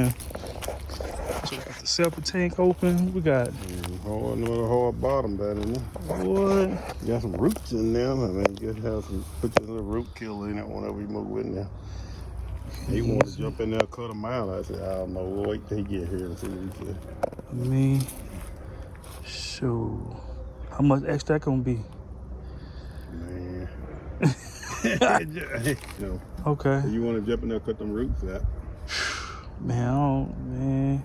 man. So we got the septic tank open. We got hard bottom down in there. what? Got some roots in there. I mean, just have some put your little root killer in it whenever we move in there. He wanted to jump in there and cut him out. I said, I don't know. We'll wait till he get here and see what he said. Me. Shoot. How much extra that gonna be? Man. No. Okay. You want to jump in there and cut them roots out? Man.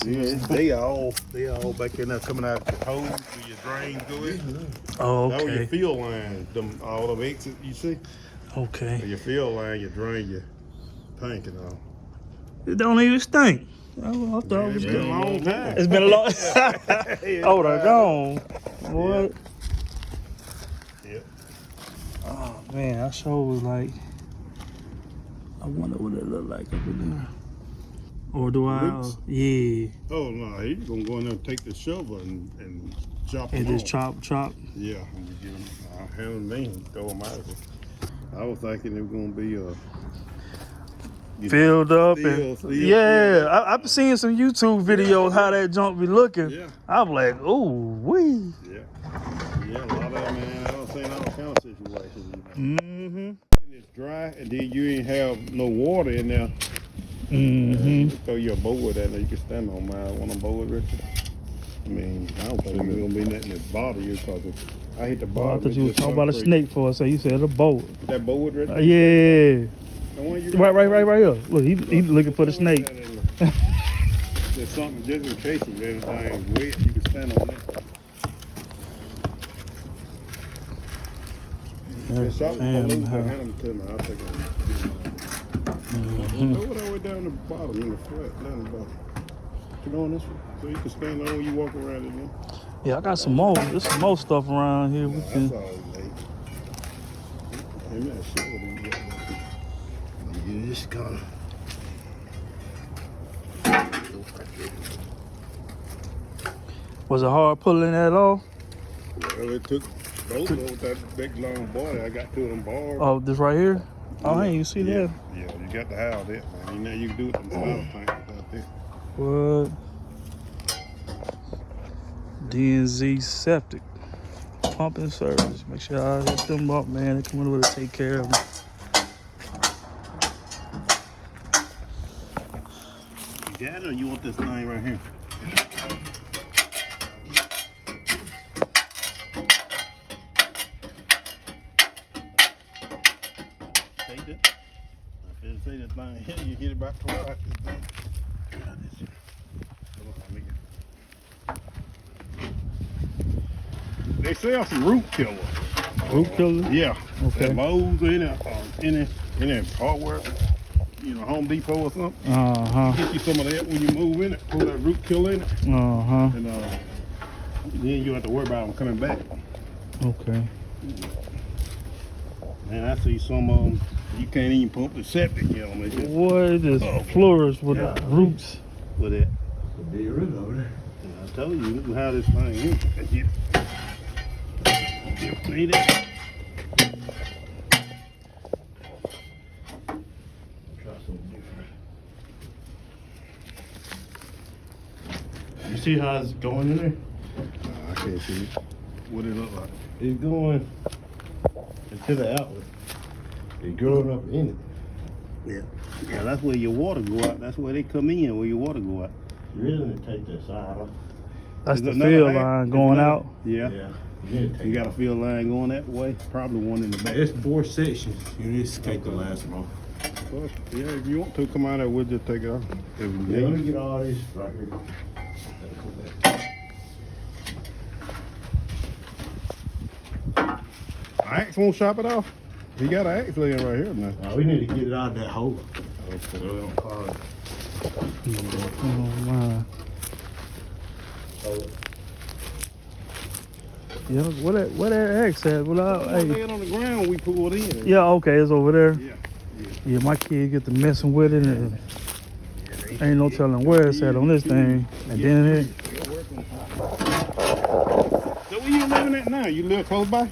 Yeah, they all back in there coming out the hose where your drain go in. Oh, That was your okay. field line, all them exits you see. Okay. Your field line, you drain your tank and all. It don't even stink. I thought it was It's been a good. long time. It's been a long Oh, they're gone. What? Yep. Oh man, I sure was like, I wonder what it look like up in there. Or do I? Roots? Yeah. Oh no, he's gonna go in there and take the shovel and chop And them just off. chop. Yeah, and you give them, I'll hand them in and throw them out of it. I was thinking it was gonna be Filled up Still, yeah. I've seen some YouTube videos how that junk be looking. Yeah. I'm like, oh wee. Yeah, a lot of them, man. I don't seen all kind of situations. Mm-hmm. It's dry, and then you ain't have no water in there. Mm-hmm. Throw your board at it, you can stand on mine. One of them boards, Richard. I mean, I don't think there's gonna be nothing that bother you because I hit the Oh, I bottom. thought you was talking about a snake for a second. You said a boat. That board, Richard? Yeah. The one you Right here. Look, he looking for the snake. There's something just in case if anything's wet, you can stand on it. There's something Damn, loose, how- hand them to me. I'll take them. Go all the way down the bottom, in the flat, down the bottom. Get on this one, so you can stand on when you walk around it. Yeah, I got some more. There's some more stuff around here. We That's can. all late. I'm not sure what you got. You just kind of. Was it hard pulling that off? Well, it took both of them with that big long body. I got two of them bars. Oh, this right here? Oh, I ain't even see Yeah, that. you got to have that, man. You know, you can do it in the bottle tank without that. What? D&Z Septic. Pumping service. Make sure I hit them up, man. They come over to take care of them. You got it, or you want this thing right here? Take it. I didn't say that thing here. You hit it back to right. They sell some root killer. Root killer? Yeah. Okay. At Lowe's in a hardware, Home Depot or something. Uh-huh. Get you some of that when you move in it. Pull that root killer in it. Uh-huh. And then you don't have to worry about them coming back. Okay. Man, I see some of them, you can't even pump the septic, They just What is flourish with roots? with it. Be rid of it. And I told you, look how this thing is. You see that? Try something different. You see how it's going in there? I can't see it. What it look like? It's going into the outlet. It's growing up in it. Yeah, that's where your water go out. That's where they come in, where your water go out. You really need to take that side off. That's Is the it another field half? line Is it going another- out. Yeah. You need to take You it got a off. field line going that way. Probably one in the back. It's 4 sections. You need to take the last one off. Well, yeah, if you want to come out there, we'll just take it off. If we Yeah, let me need. get all this right here. Axe won't chop it off. You got an axe laying right here now. We need to get it out of that hole. Okay. So we don't cause it. Oh, my. So, Yeah, where that X at? Well, Hey. hey. On the ground, we pulled in. Yeah, okay, it's over there. Yeah. Yeah, my kid get to messing with it, and ain't no telling where it's at on this thing. And then it, So where you living at now? You live close by?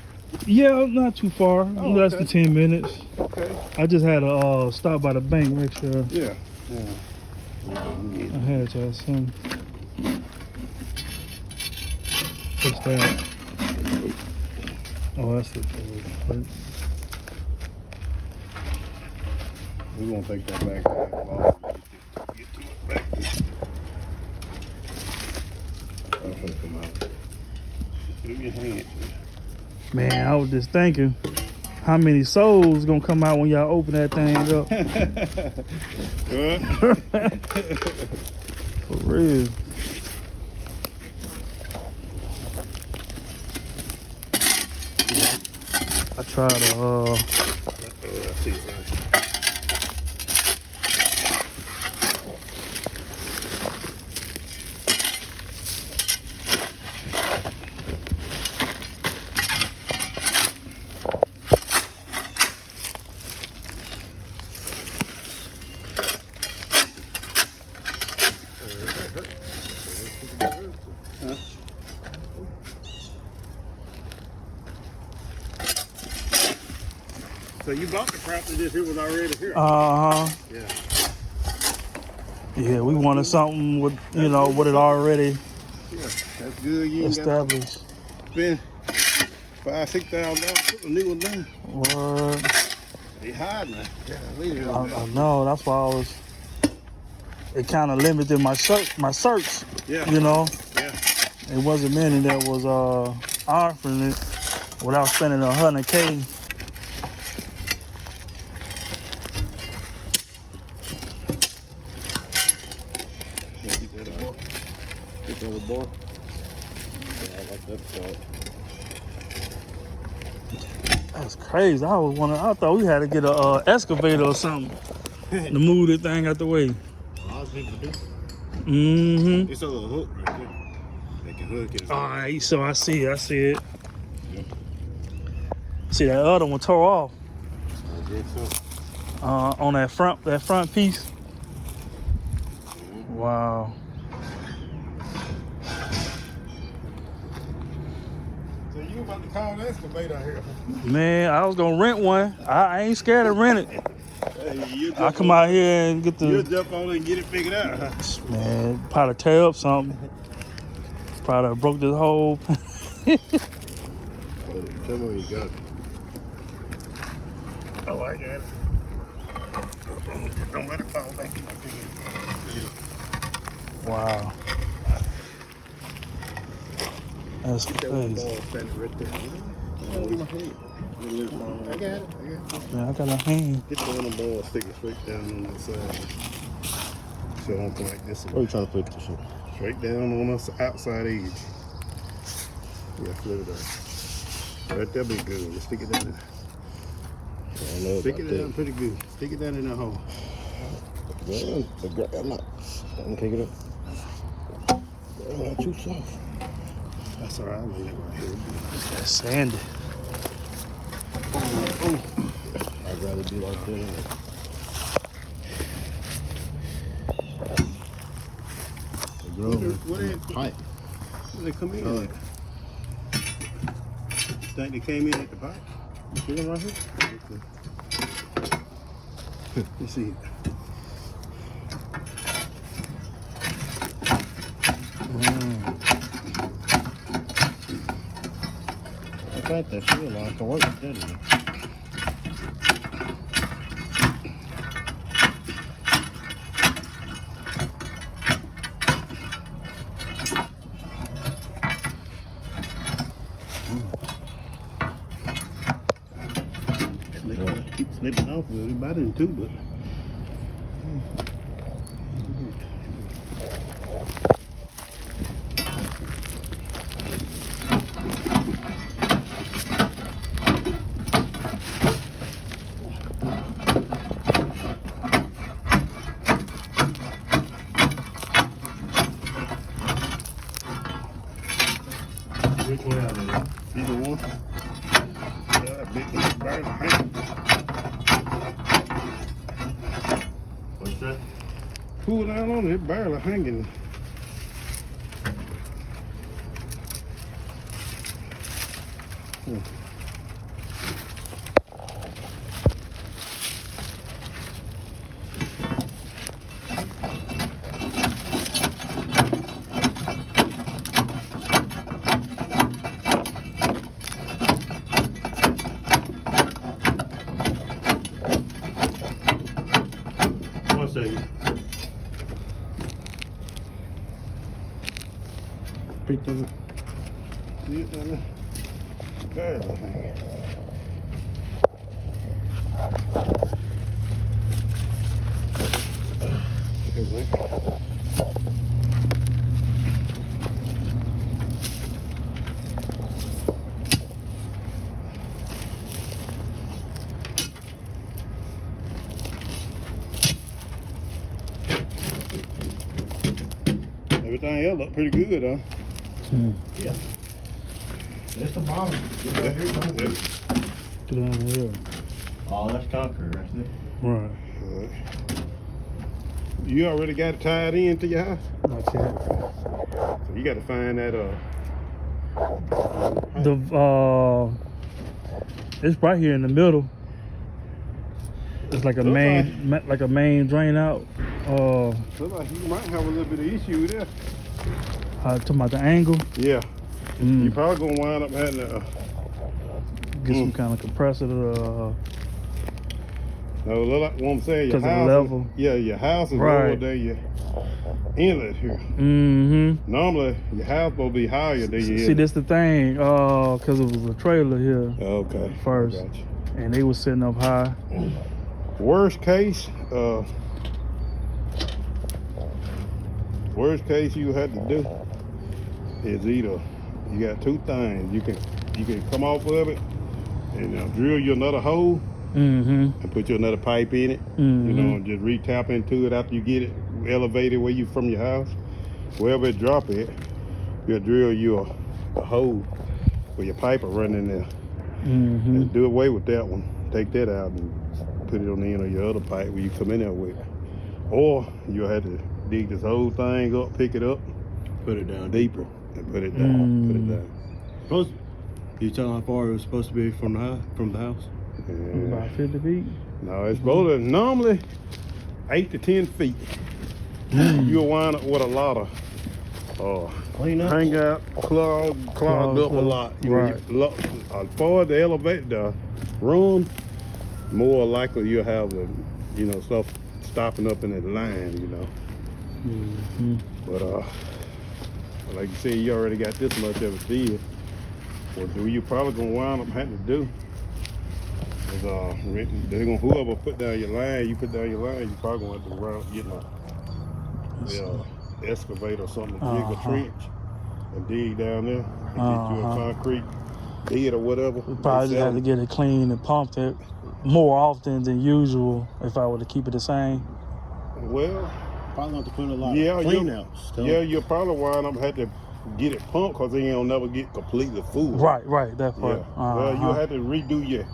yeah, not too far, less okay. than 10 minutes. Okay. I just had to stop by the bank, make sure. Yeah. I had y'all some. What's that? Oh, that's the plate. We're gonna take that back. Get to it back. I'm gonna come out. Move your hand. Man, I was just thinking, how many souls gonna come out when y'all open that thing up? For real. I try to So you bought the property, this here was already here. Yeah. Yeah, we wanted something with with it already Yeah, that's good. You ain't established. Spend $5,000-$6,000 put a new one down. What? They hard now. Yeah, I know. That's why it kind of limited my search. Yeah. Yeah. It wasn't many that was offering it without spending $100K. Get on the board. Yeah, I like that part. That's crazy. I thought we had to get a excavator or something to move the thing out the way. I was thinking to do. Mm-hmm. It's a little hook right there. They can hook it. All right, so I see it. Yeah. See, that other one tore off. I guess so. On that front piece. Wow. So you about to call the excavator out here? Man, I was gonna rent one. I ain't scared to rent it. Hey, I come out here and get You'll the jump on it and get it figured out. Huh? man, probably tear up something. Probably broke this whole. Tell me where you got it. Oh, I got it. Don't let it fall back in my finger. Wow. That's crazy. Right there. I got it. Man, I got a hand. Get one of them balls, stick it straight down on that side. So I'm like this. Where you trying to put this shit? Straight down on the outside edge. Yeah, flip it out. Right there be good. Let's stick it down there. I don't know Stick about it down that. pretty good. Stick it down in that hole. I'm not. I'm take it up. I'm not too soft. That's all right. I'll leave it right here. That's sandy. I'd rather be like that. Pipe. Where they come in at? Think they came in at the pipe? See them right here? Okay. Let's see it. I think that fuel line can work with that in it. Keep slipping off with it. I didn't too, but. Which way out of it? Either one. Yeah, that big one barely hanging. What's that? Pull down on it, barely hanging. pictures. See it down there? God, I think. Okay, man. Everything else look pretty good, huh? Yeah. That's the bottom. Right here, Get down here. oh, that's concrete right there. Right. Alright. You already got it tied into your house? Not yet. So you got to find that It's right here in the middle. It's like a Looks main drain out. Looks like you might have a little bit of issue there. Talking about the angle. Yeah. You probably gonna wind up having to Get some kind of compressor to no, look like what I'm saying. Your 'cause of the house level. Your house is Right. lower than your inlet here. Mm-hmm. Normally your house will be higher than your See, inlet. that's the thing. Cause it was a trailer here Okay. first, I got you. and they was sitting up high. Worst case you had to do is either you got two things. You can come off of it and drill you another hole Mm-hmm. and put you another pipe in it. You know, and just re-tap into it after you get it elevated where you from your house. Wherever it drop it, you'll drill you a hole where your pipe will run in there. Mm-hmm. And do away with that one. Take that out and put it on the end of your other pipe where you come in there with. Or you'll have to dig this whole thing up, pick it up, Put it down deeper, and put it down. Put it down. Supposed, you tell how far it was supposed to be from the house? Yeah. About 50 feet. No, it's supposed to normally 8 to 10 feet. You'll wind up with a lot of Clean up. hang out, clogged up a lot. Right. As far as the elevator, the room, more likely you'll have stuff stopping up in that line, Mm-hmm. But like you said, you already got this much of it did. What you probably gonna wind up having to do is they're gonna whoever put down your line, you put down your line, you probably gonna have to run get a excavator or something to dig a trench and dig down there and get you a concrete bed or whatever. We probably just have to get it clean and pumped it more often than usual if I were to keep it the same. Well, Probably have to put a lot yeah, of clean outs. you'll probably wind up have to get it pumped because then you'll never get completely full. Right, that part. Yeah. Well, you'll have to redo your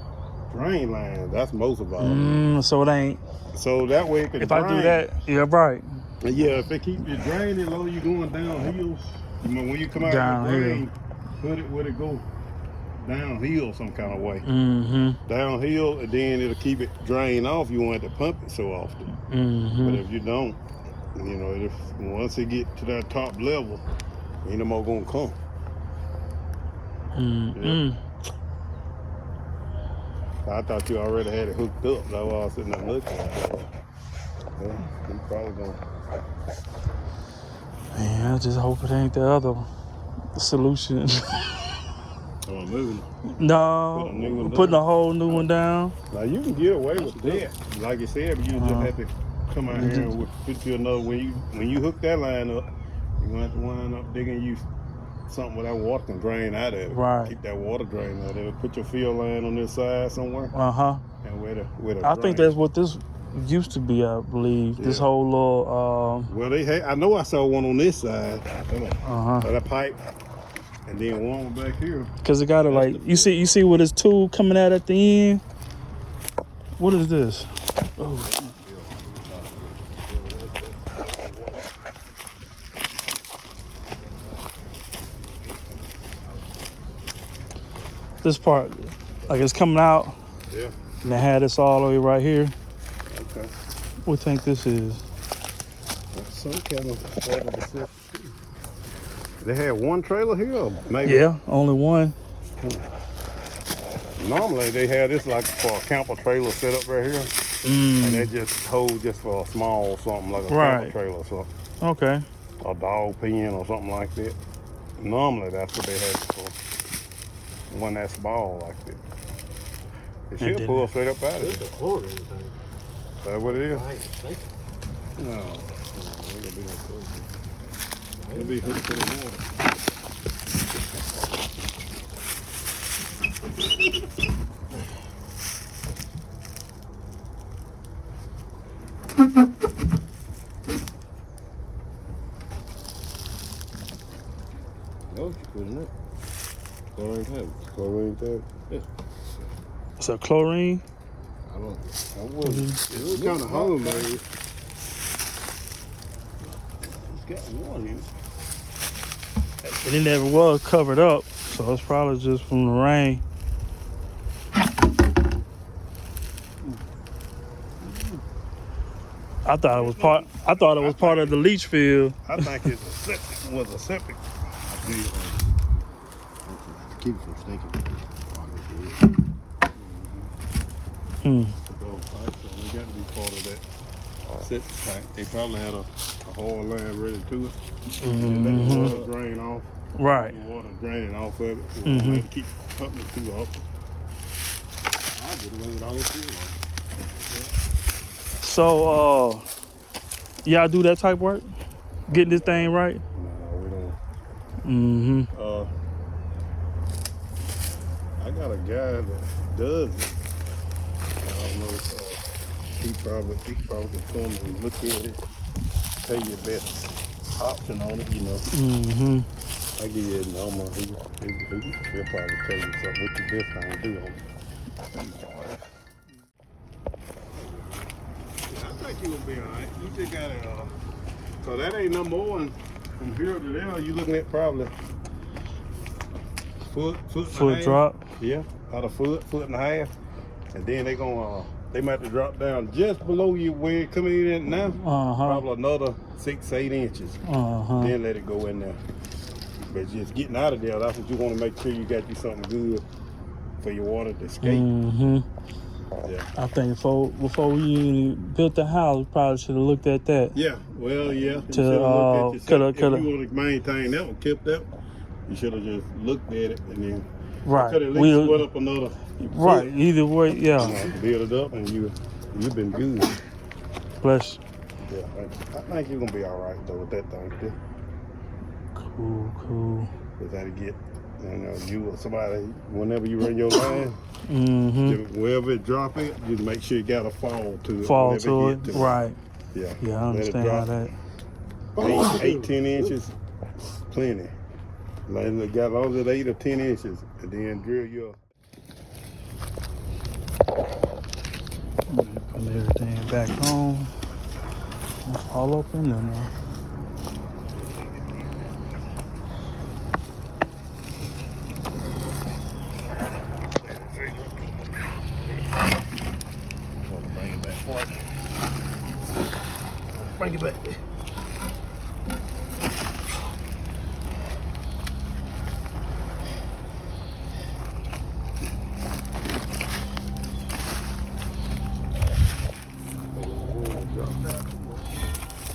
drain line. That's most of all. So it ain't. So that way it can If drain. I do that, yeah, right. Yeah, if it keeps you draining low, you going downhill. When you come out of the Downhill. drain, put it where it go downhill some kind of way. Mm-hmm. Downhill, and then it'll keep it drained off. You won't have to pump it so often. Mm-hmm. But if you don't, once it get to that top level, ain't no more gonna come. Mm-hmm. I thought you already had it hooked up. That's why I was sitting there looking at it. Well, you probably gonna. Man, I just hope it ain't the other solution. Oh, moving. No, Put a new one putting down. a whole new one down. Now you can get away with that, like you said, but you just have to come out here and put you another. When you hook that line up, you're gonna have to wind up digging you something where that water can drain out of it. Right. Keep that water drain out of it. Put your field line on this side somewhere, And and where the I think drain. that's what this used to be, I believe. This Yeah. whole little Well, I know I saw one on this side. That pipe, and then one back here. cause it gotta like you see with this tool coming out at the end. What is this? Oh. This part, like it's coming out, Yeah. and they had this all the way right here. Okay. What do you think this is? That's some kind of water. They had one trailer here, or maybe. Yeah, only one. Normally they had this like for a camper trailer set up right here, and they just hold just for a small something like a Right. camper trailer or something, Okay. a dog pen or something like that. Normally, that's what they had for. One that's small like that. It should then- pull straight up out of It's it. a chlorine thing. Is that what it is? I ain't thinking. No. It'll be no chlorine. It'll be hooked to the water. No, you couldn't it? Chlorine tablet. Chlorine tab. So chlorine. I don't. I wouldn't. It was kind of homemade. It's got water in it. And it never was covered up, so it's probably just from the rain. I thought it was part. I thought it was part of the leach field. I think it's a septic. Was a septic. Keep it from stinking. Hmm. Those pipes, so they got to be part of that septic tank. They probably had a whole line ready to it. And let the water drain off. Right. The water draining off of it. So Mhm. we had to keep pumping it through up. I get away with all this too. So, y'all do that type work? Getting this thing right? No, we don't. Mm-hmm. I got a guy that does it. I don't know if he probably can come and look at it, tell you the best option on it, you know. Mm-hmm. I give you his number. He'll probably tell you something what the best thing to do on it. Yeah, I think you're gonna be alright. You just gotta so that ain't no more than from here to there, you looking at probably foot and a Foot half. drop. Yeah, about a foot and a half. And then they gonna they might have to drop down just below you where it coming in now. Probably another 6-8 inches. Then let it go in there. But just getting out of there, that's what you want to make sure you got you something good for your water to escape. Mm-hmm. Yeah. I think before we even built the house, we probably should have looked at that. Yeah. Well, yeah. You To, should have looked at yourself. coulda. If you want to maintain that one, kept that one, you should have just looked at it and then Right. could at least put up another Right. foot. Either way, yeah. Build it up and you've been good. Bless. Yeah. I think you're gonna be all right though with that thing too. Cool. Cause that'll get, you or somebody, whenever you run your line, Mm-hmm. wherever it drop it, you make sure you got a fall to it. Fall whenever to you it. get Right. Yeah. Yeah, I Let it understand how drop. that. 8-10 inches, plenty. Like, it got as long as it's 8 or 10 inches, and then drill your. Put everything back on. It's all up in there now. Bring it back for you. Bring it back.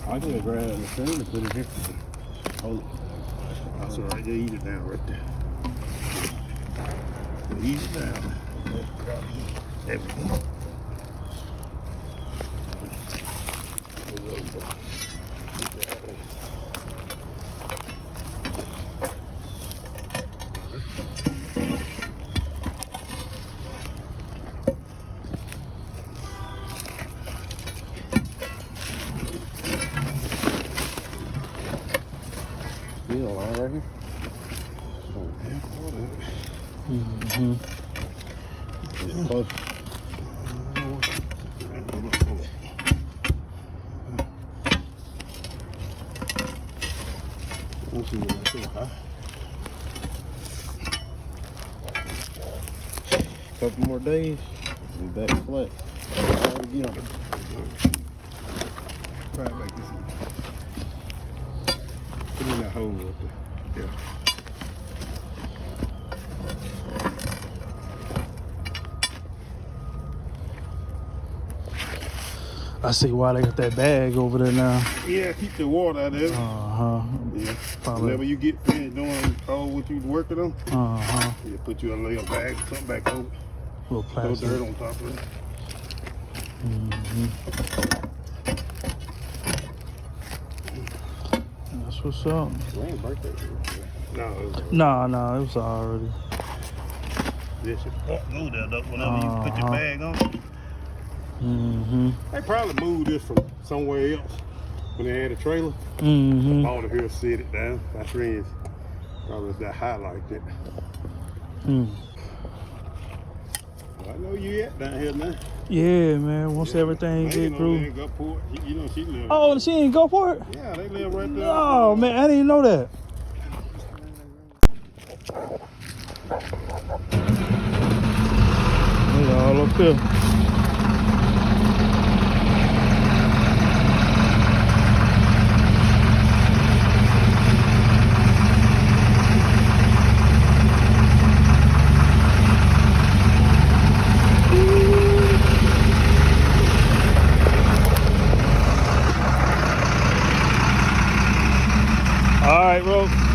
I can grab the machine and put it here. Hold it. That's all right. You eat it down right there. You eat it down. There we go. You know, right here. Mm-hmm. It's close. We'll see what I do, huh? Couple more days, and back flat. Try it again. Try it like this. Put in that hole up there. Yeah. I see why they got that bag over there now. Yeah, keep the water out there. Yeah. Probably. Whenever you get finished doing all what you working on, you put you a little bag, something back over. Little Throw plastic. dirt on top of it. That's what's up. Wayne's birthday. No, it was No, it was already. this shit. Go there though. Whenever you put your bag on. They probably moved this from somewhere else when they had a trailer. Bought it here, sit it down. My friends probably that high like that. I know you at down here now. Yeah, man. Once everything get through. You know she live. Oh, she ain't go for it? Yeah, they live right there. Oh, man, I didn't know that. They all up there. All right, bro.